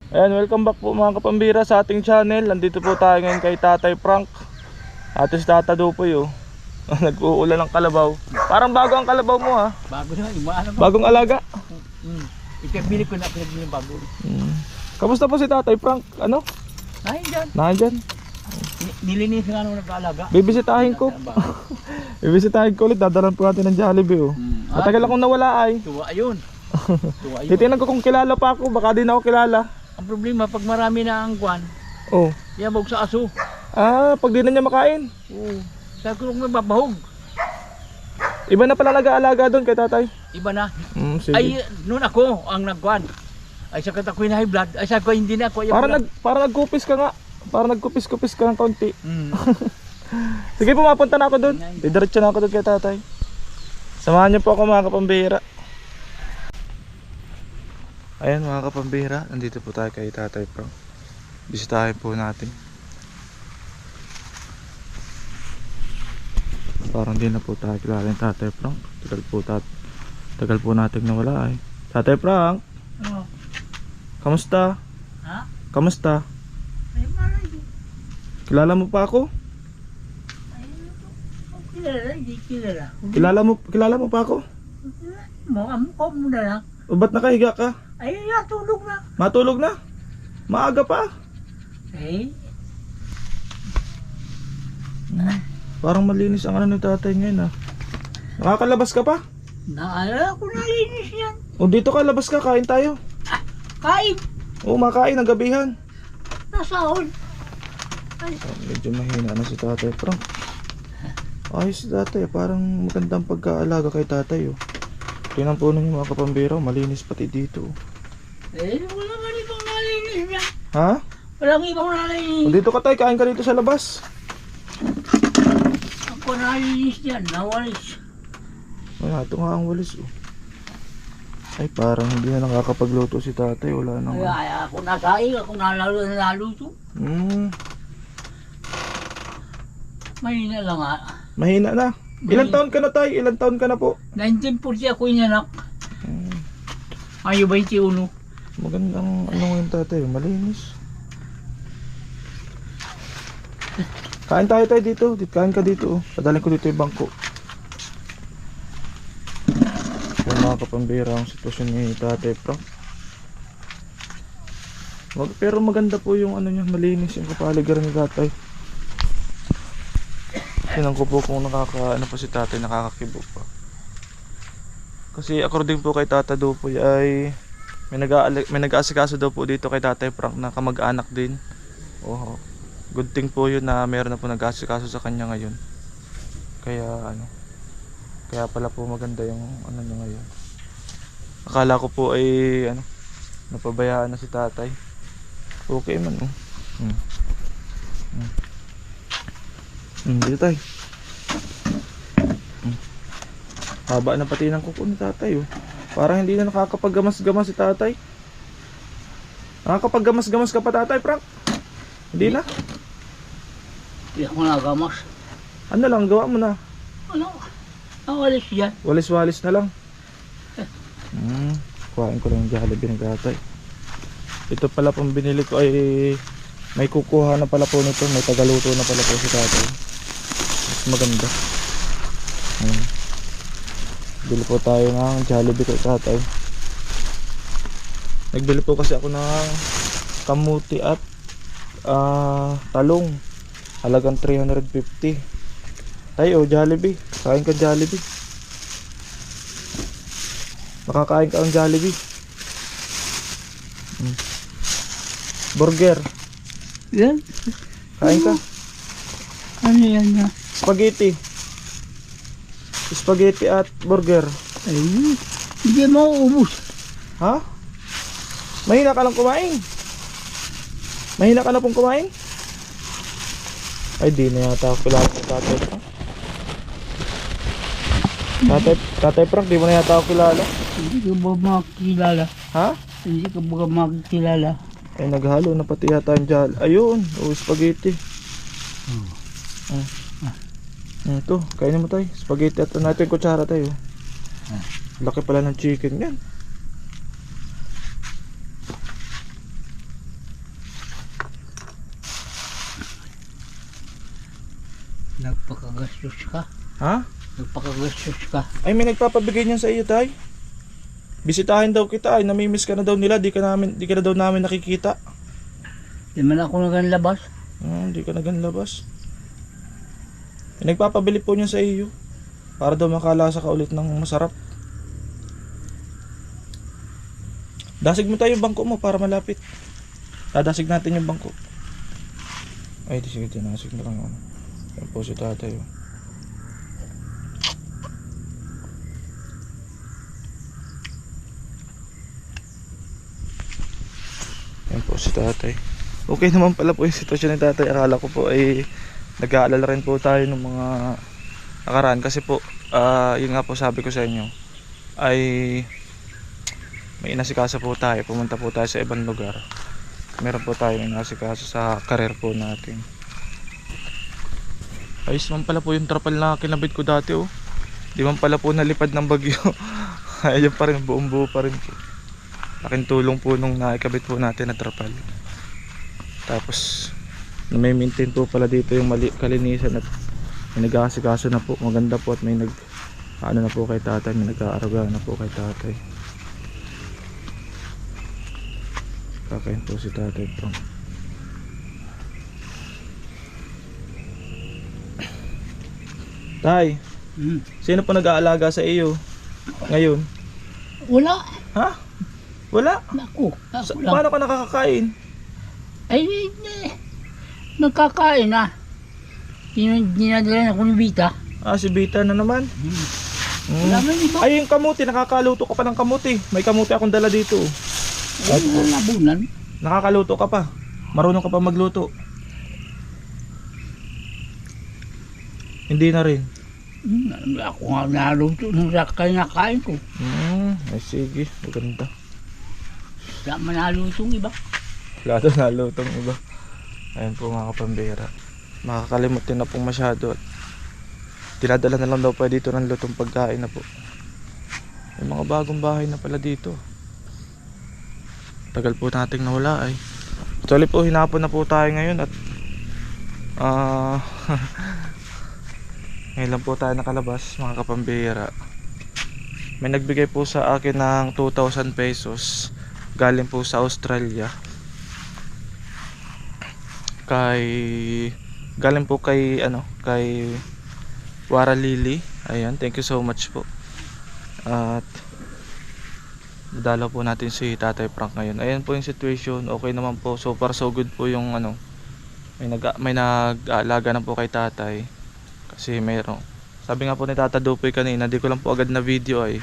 Ayan, welcome back po mga kapambira sa ating channel. Nandito po tayo ngayon kay Tatay Frank. Ate si Tata Dupoy oh. Nag-uulan ng kalabaw. Parang bago ang kalabaw mo ha. Bago na, ano ba? Bagong alaga. Ikabili ko na pinabili ng bago. Kamusta po si Tatay Frank? Ano? Nandyan. Nandyan. Nilinis nga nung nag-aalaga. Bibisitahin ko. Bibisitahin ko ulit. Dadalan po natin ng Jollibee oh. Matagal akong nawala ay. Tuwa yun. Tuwa yun. Titingnan ko kung kilala pa ako. Baka di na ako kilala. Ang problema, pag marami na ang kwan, Oh. yabog sa aso. Pag di na niya makain. Oo. Sa kulong may babahog. Iba na pala nag-aalaga doon kay Tatay. Iba na. Sige. Ay, noon ako ang nagkwan. Ay, sa katakoy na high blood. Ay, sa ko hindi na ako. Para nagkupis ka nga. Para nagkupis-kupis ka ng konti. Sige, pumapunta na ako doon. Didiretso na ako doon kay Tatay. Samahan niyo po ako mga kapambira. Ayan mga kapambira, nandito po tayo kay Tatay Frank. Bisitahin po natin. Parang di na po tayo kilala ng Tatay Frank. Tagal po natin nawala ay. Tatay Frank, Oo. kamusta? Ha? Kamusta? Ay, malay. Kilala mo pa ako? Ay, kilala, hindi kilala. Kilala mo pa ako? Mukha mo na lang. O ba't nakahiga ka? Ay, natulog na. Matulog na? Maaga pa? Eh, Parang malinis ang ano ni Tatay ngayon ah. Nakakalabas ka pa? naalala ko na linis yan. O dito ka, labas ka, kain tayo. Kain. O makain ng gabihan. Nasahon. Ay, Medyo mahina na si Tatay Frank. Ayos si Tatay, parang magandang pagkaalaga kay Tatay oh. Tingnan po ninyo mga kapambira, malinis pati dito. wala nga ibang nalinis niya. Ha? Walang ibang O nalinis. dito ka Tay, kain ka dito sa labas. Ako nalinis yan, nawalis. Ay, ito nga ang walis oh. Ay, parang hindi na nakakapagluto si Tatay, wala nang Kaya ako nakain, ako naluto. Mahina lang nga. Mahina na. Ilang taon ka na Tay? Ilang taon ka na po? 1940 ako inanak. Ayo 21. Magandang ano ngayon Tatay, malinis. Kain tayo Tay dito, kain ka dito oh. Padalhin ko dito yung bangko. Yung mga kapambira ang sitwasyon ni Tatay Frank. Pero maganda po yung ano niya, malinis yung kapaligiran ni Tatay. Tinan ko po kung ano pa si Tatay, nakakakibo pa. Kasi according po kay Tata Dupoy ay may nag-aasikaso daw po dito kay Tatay Frank na kamag-anak din. Oh, good thing po yun na meron na po nag-aasikaso sa kanya ngayon. Kaya pala po maganda yung ano niya ngayon. Akala ko po ay napabayaan na si Tatay. Okay man oh. Dito Tay. Haba na pati ng kuko ni Tatay oh. Parang hindi na nakakapaggamas-gamas si Tatay. Nakakapaggamas-gamas ka pa Tatay Frank? Hindi na? Hindi ako nagamas. Ano lang, gawa mo na. Ano? Nawalis yan. Walis-walis na lang. Kuhain ko lang yung Jollibee ng Tatay. Ito pala pong binili ko ay may kukuha na pala po nito. May tagaluto na pala po si Tatay. Mas maganda. Bili po tayo ng Jollibee kay Tatay. Nagbili po kasi ako ng kamuti at talong. Halagang 350. Tayo Jollibee. Kain ka Jollibee. Makakain ka ng Jollibee. Burger. Yan? Kain ka. Ano yan na? Spaghetti. Spaghetti at burger. Ay, hindi mauubos. Ha? Mahina ka lang kumain. Mahina ka na pong kumain? Ay di na yata ako kilala ni Tatay Frank. Tatay Frank, di mo na yata ako kilala. Hindi ka ba makikilala? Ha? Hindi ka ba makikilala? Ay naghalo na pati yata yung jal. Ayun, spaghetti. Ito, kainin mo tayo. Spaghetti at natin yung kutsara tayo. Laki pala ng chicken yan. Nagpakagastos ka. Ha? Nagpakagastos ka. Ay, may nagpapabigay niyan sa iyo, tay. Bisitahin daw kita, ay namimiss ka na daw nila, di ka na daw namin nakikita. Di man ako naganlabas. Di ka na ganlabas. May nagpapabili po niyan sa iyo. Para daw makalasa ka ulit ng masarap. Dasig mo tayo yung bangko mo para malapit. Dadasig natin yung bangko. Ay, di sige, dinasig na lang. Yan po si tatay. Oh. Yan po si tatay. Okay naman pala po yung sitwasyon ni tatay. Akala ko po ay nag-aalala rin po tayo ng mga nakaraan. Kasi po, yun nga po sabi ko sa inyo, ay may inasikasa po tayo. Pumunta po tayo sa ibang lugar. Meron po tayo inasikasa sa career po natin. Ayos man pala po yung trapal na kinabit ko dati, oh. Di man pala po nalipad ng bagyo. Ayun pa rin, buong buo pa rin po. Laking tulong po nung naikabit po natin na trapal. Tapos may maintain po pala dito yung kalinisan at may nag-aasikaso na po. Maganda po at may ano na po kay tatay, may nag-aaraga na po kay tatay. Kakain po si tatay Frank. Tay, sino po nag-aalaga sa iyo ngayon? Wala. Ha? Wala? Ako lang. Paano ka nakakakain? Ay, nagkakain na. Dinadala ako ni Vita. Si Bita na naman. Wala man iba. Ay, yung kamuti, nakakaluto ka pa ng kamuti. May kamuti akong dala dito. Ay, nabunan. Nakakaluto ka pa. Marunong ka pa magluto. Hindi na rin. Ako nga naluto nung kinakain ko. Ay sige, maganda. Wala man nalutong iba. Wala na nalutong iba. Ayan po mga kapambira. Makakalimutin na pong masyado. Dinadala na lang daw pa dito ng lutong pagkain na po. May mga bagong bahay na pala dito. Tagal po nating nawala ay. Actually po, hinapon na po tayo ngayon at ngayon lang po tayo nakalabas mga kapambira. May nagbigay po sa akin ng 2,000 pesos galing po sa Australia. Galing po kay Wara Lily. Ayan, thank you so much po. At dadalaw po natin si Tatay Frank ngayon. Ayan po yung situation. Okay naman po. So far so good po yung may nag-aalaga na po kay tatay. Kasi mayroong, sabi nga po ni Tata Dupoy kanina, di ko lang po agad na video ay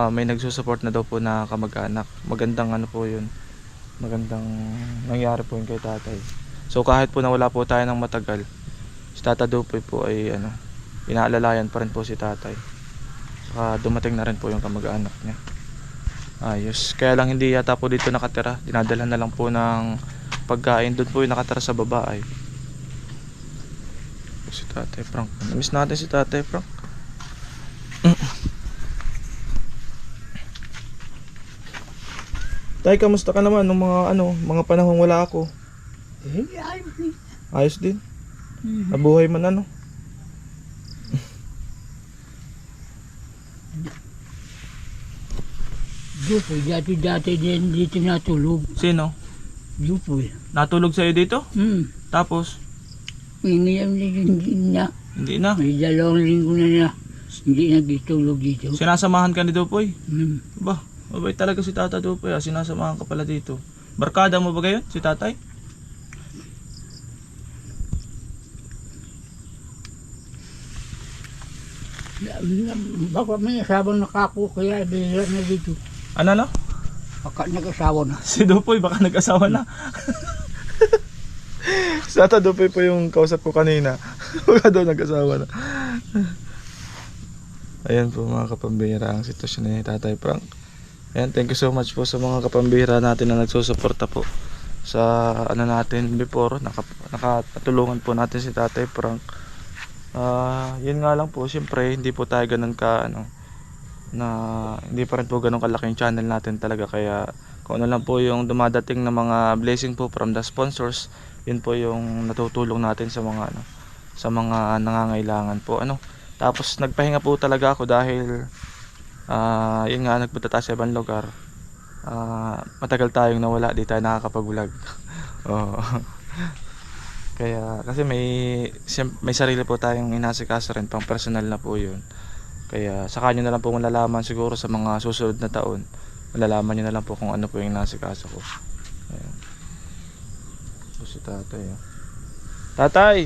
may nagsusupport na daw po na kamag-anak. Magandang po yun. Magandang nangyari po yun kay tatay. So kahit po nawala po tayo ng matagal, si Tata Dupoy po ay inaalalayan pa rin po si tatay. Saka dumating na rin po yung kamag-anak niya. Ayos. Kaya lang hindi yata po dito nakatira. Dinadala na lang po ng pagkain. Doon po yung nakatira sa babae. Si Tatay Frank. Namiss natin si Tatay Frank. Tay, kamusta ka naman nung mga panahong wala ako? Ayos din. Ayos din. Nabuhay man Dupoy, dati din dito natulog. Sino? Dupoy. Natulog sa'yo dito? Tapos? Hindi na. Hindi na. May 2 linggo na niya. Hindi nagtulog dito. Sinasamahan ka ni Dupoy? Ba, mabait talaga si Tata Dupoy. Sinasamahan ka pala dito. Barkada mo ba gayon si tatay? Baka may asawang nakako kaya bihira na dito. Ano? Baka nag-asawa na. Si Dupoy baka nag-asawa na. Si Tata Dupoy po yung kausap ko kanina. Baka daw nag-asawa na. Ayan po mga kapambira ang sitwasyon ni Tatay Frank. Ayan, thank you so much po sa mga kapambira natin na nagsusuporta po sa natin before. Nakatulungan po natin si Tatay Frank. Yun nga lang po, siyempre hindi po tayo ganun na hindi pa rin po ganun kalaking channel natin talaga, kaya kung ano lang po yung dumadating na mga blessing po from the sponsors, yun po yung natutulong natin sa mga sa mga nangangailangan po ano. Tapos nagpahinga po talaga ako dahil yun nga, nagpunta tayo sa ibang lugar. Matagal tayong nawala, di tayo nakakapag-vlog. Oo. Kaya kasi may sarili po tayong inasikaso rin, pang personal na po yun. Kaya saka nyo na lang po malalaman siguro sa mga susunod na taon. Malalaman nyo na lang po kung ano po yung inasikaso ko. Ayan. So, si tatay. Tatay,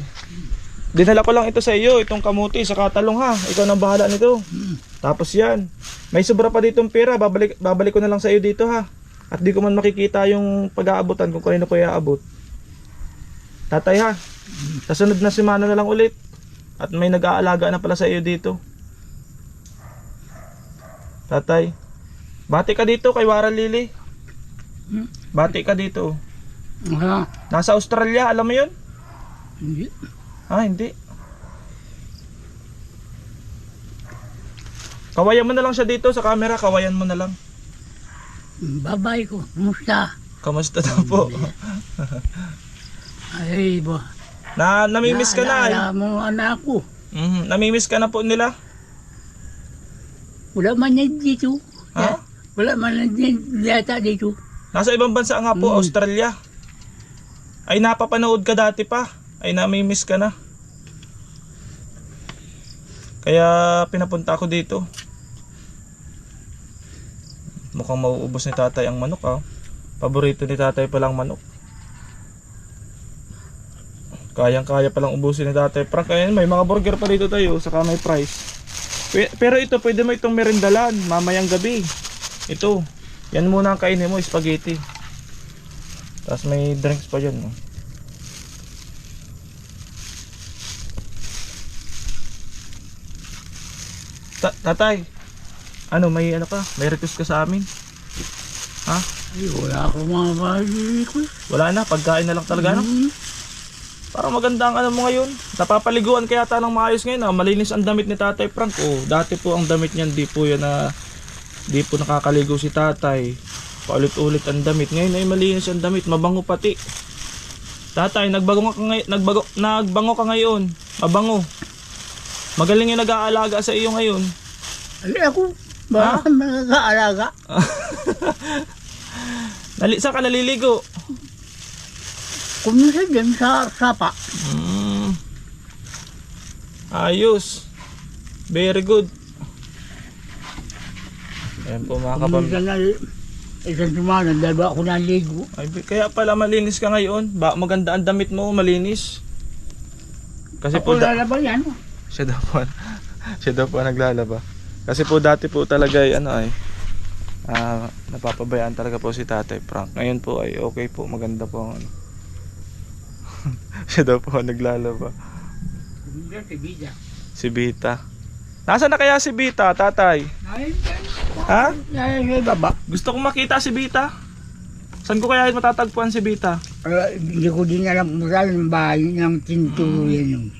dinala ko lang ito sa iyo, itong kamuti sa katalong ha. Ikaw nang bahala nito. Tapos yan, may sobra pa ditong pera, babalik ko na lang sa iyo dito ha. At di ko man makikita yung pag-aabutan kung kanino ko iaabot. Tatay ha, sa sunod na semana na lang ulit. At may nag-aalaga na pala sa iyo dito. Tatay, bati ka dito kay Wara Lily. Bati ka dito. Nasa Australia, alam mo yun? Hindi. Hindi. Kawayan mo na lang siya dito sa camera, kawayan mo na lang. Babay ko, kumusta? Kamusta na po? Ay, ba. Namimiss ka na. Naalala mo anak ko. Namimiss ka na po nila. Wala man yan dito. Ha? Wala man yan yata dito. Nasa ibang bansa nga po, Australia. Ay napapanood ka dati pa. Ay namimiss ka na. Kaya pinapunta ako dito. Mukhang mauubos ni tatay ang manok Paborito ni tatay palang manok. Kayang-kaya palang ubusin ni tatay Frank. Ayun, may mga burger pa dito tayo, saka may fries. Pero ito, pwede mo itong merindalan mamayang gabi. Ito, yan muna ang kainin mo, spaghetti. Tapos may drinks pa dyan. Tatay, may ano ka? May request ka sa amin? Ha? Ay, wala akong mga bahay ko. Wala na, pagkain na lang talaga no? Parang maganda ang ano mo ngayon. Napapaliguan kaya yata ng maayos ngayon Malinis ang damit ni Tatay Frank. Dati po ang damit niyan, di po nakakaligo si tatay. Paulit-ulit ang damit. Ngayon ay malinis ang damit, mabango pati. Tatay, nagbango ka ngayon. Mabango. Magaling yung nag-aalaga sa iyo ngayon. Ay, ako ba nag-aalaga? Saan ka naliligo? Kuminsan dyan sa sapa. Ayos. Very good. Ayan po mga Kuminsan na isang semana, dalawa ako naligo. Kaya pala malinis ka ngayon. Maganda ang damit mo, malinis. Kasi Ako lalaba yan. Siya daw po naglalaba. Kasi po dati po talaga napapabayaan talaga po si Tatay Frank. Ngayon po ay okay po, maganda po ang siya daw po naglalaba. Si Bita. Nasaan na kaya si Bita, tatay? Ha? Baba. Gusto kong makita si Bita. Saan ko kaya matatagpuan si Bita? Hindi ko din alam kung saan yung bahay ng tintuloy yun.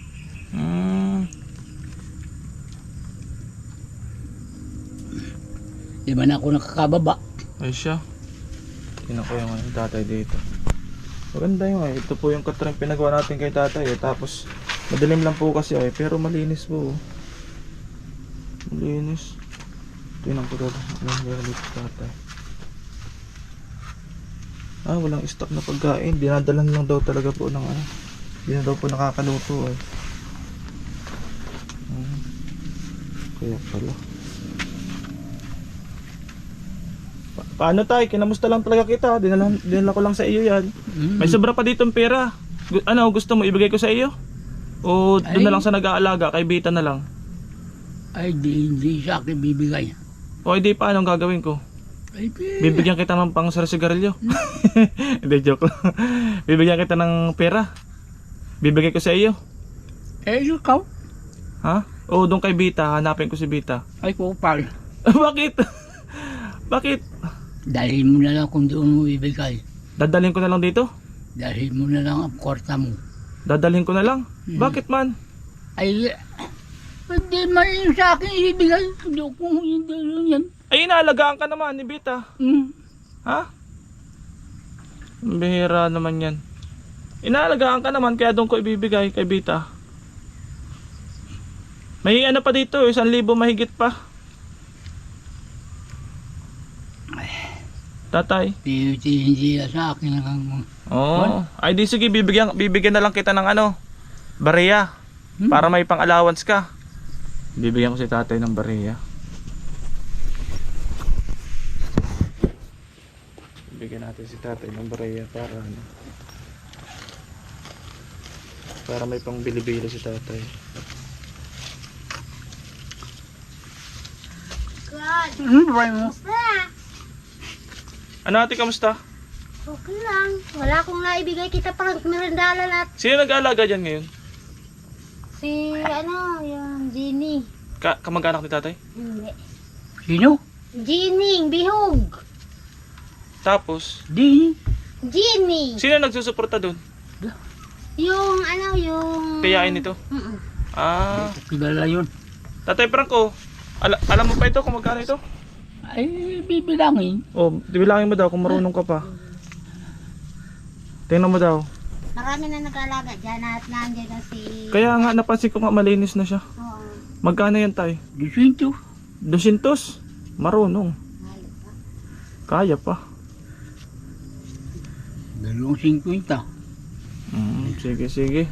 Di ba na ako nakakababa? Ay siya. Tingnan ko yung tatay dito. Maganda yung ito po yung katring pinagawa natin kay tatay tapos madilim lang po kasi pero malinis po. Malinis. Tingnan ko dito. Meron dito tatay. Walang stock na pagkain. Dinadalan lang daw talaga po ng Hindi na daw po nakakaluto Kaya pala. Paano tay? Kinamusta lang talaga kita. Dinala ko lang sa iyo yan. May sobra pa ditong pera. Gusto mo ibigay ko sa iyo? O doon na lang sa nag-aalaga kay Bita na lang? Ay, hindi sa akin bibigay. O hindi pa, anong gagawin ko? Ay, Bibigyan kita ng pang sigarilyo. Hindi, joke lang. Bibigyan kita ng pera. Bibigay ko sa iyo. Ikaw? Ha? O doon kay Bita, hanapin ko si Bita. Ay, kupal. Bakit? Bakit? Dahil mo na lang kung doon mo ibigay. Dadalhin ko na lang dito? Dahil mo na lang ang kwarta mo. Dadalhin ko na lang? Bakit man? Ay, hindi man yung sa akin ibigay. Hindi ko hindi yan. Ay, inaalagaan ka naman ni Bita. Ha? Bihira naman yan. Inaalagaan ka naman kaya doon ko ibibigay kay Bita. May ano pa dito, 1,000 mahigit pa. Tatay. Hindi na sa akin lang. Oo. Ay di sige, bibigyan na lang kita ng ano, bariya. Para may pang-allowance ka. Bibigyan ko si tatay ng bariya. Bibigyan natin si tatay ng bariya para ano. Para may pang bili-bili si tatay. God, Mo? basta. Ano ate, kamusta? Okay lang. Wala akong naibigay kita pang merendala na Sino nag-aalaga dyan ngayon? si yung Ginny. Kamag-anak ni tatay? Hindi. Sino? Ginny, bihog. Tapos, Di. Ginny. sino nagsusuporta doon? Yung yung... Tiyain nito? Mm-mm. Ah, Kilala yun. tatay Franco, alam mo pa ito kung magkano ito? Ay, bibilangin. Oh, dibilangin mo daw kung marunong ka pa. Tingnan mo daw. Marami na nag-alaga dyan at nandiyan na si... Kaya nga napansin ko nga malinis na siya. Oo. Magkano yan tay? Disinto. 200? Marunong. Mahal pa. Kaya pa. 250. Sige, sige.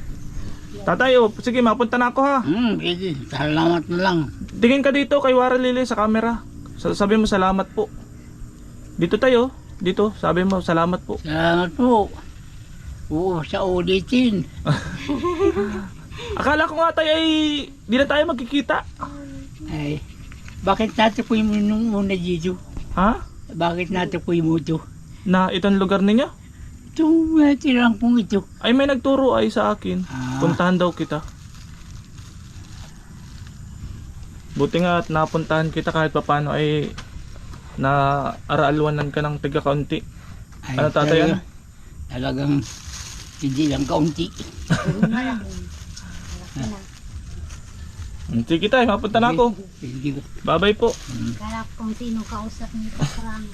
Tatay, oh, sige, mapunta na ako ha. Sige. Salamat na lang. Tingin ka dito kay Wara Lili sa camera. Sabi mo salamat po. Dito tayo. Dito, sabi mo salamat po. Salamat po. Oo, sa ulitin. Akala ko nga tayo ay di na tayo magkikita. Ay, bakit natupoy mo nung una dito? Ha? Bakit natupoy mo ito? Na itong lugar ninyo? Itong tirang kong ito. Ay may nagturo ay sa akin. Puntahan daw kita. Buti nga at napuntahan kita kahit papano ay na araalwanan ka ng tiga kaunti. Ay, Ano tatay, ano? Talagang hindi lang kaunti. Sige tayo, mapunta na ako. Hindi ko. Bye-bye po. Kala ko kung sino kausap ni Patrang.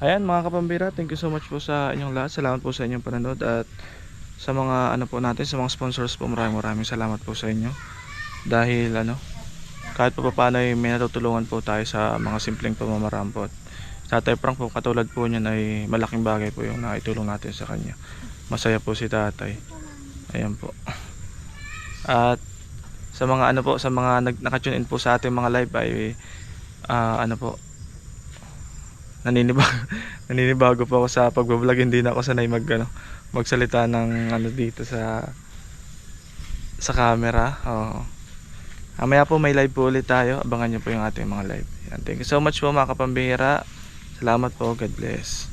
Ayan mga kapambira, thank you so much po sa inyong lahat. Salamat po sa inyong panonood at sa mga ano po natin, sa mga sponsors po, maraming salamat po sa inyo. Dahil ano, kahit pa paano ay may natutulungan po tayo sa mga simpleng pamamaraan po. Tatay Frank po, katulad po niyan ay malaking bagay po yung naitulong natin sa kanya. Masaya po si tatay. Ayan po. At sa mga ano po, sa mga naka-tune in po sa ating mga live ay ano po, naninibago po ako sa pagbablog. Hindi na ako sanay magsalita ng ano dito sa camera. Oo. Mamaya po may live po ulit tayo. Abangan nyo po yung ating mga live. Yan. Thank you so much po mga kapambihira. Salamat po. God bless.